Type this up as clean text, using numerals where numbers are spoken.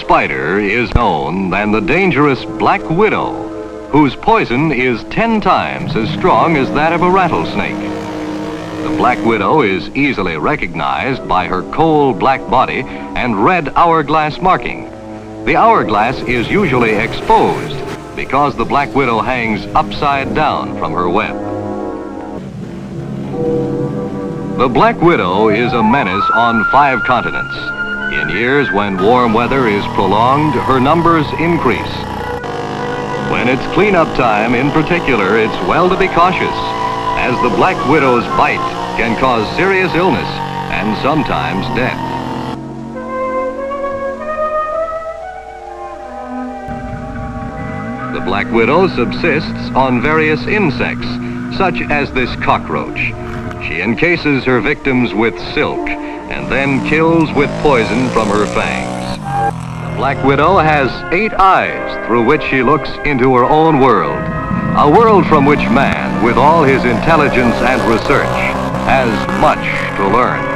spider is known than the dangerous black widow, whose poison is 10 times as strong as that of a rattlesnake. The black widow is easily recognized by her coal black body and red hourglass marking. The hourglass is usually exposed because the black widow hangs upside down from her web. The black widow is a menace on 5 continents. In years when warm weather is prolonged, her numbers increase. When it's cleanup time in particular, it's well to be cautious, as the black widow's bite can cause serious illness and sometimes death. The black widow subsists on various insects, such as this cockroach. She encases her victims with silk and then kills with poison from her fangs. The black widow has 8 eyes through which she looks into her own world, a world from which man, with all his intelligence and research, has much to learn.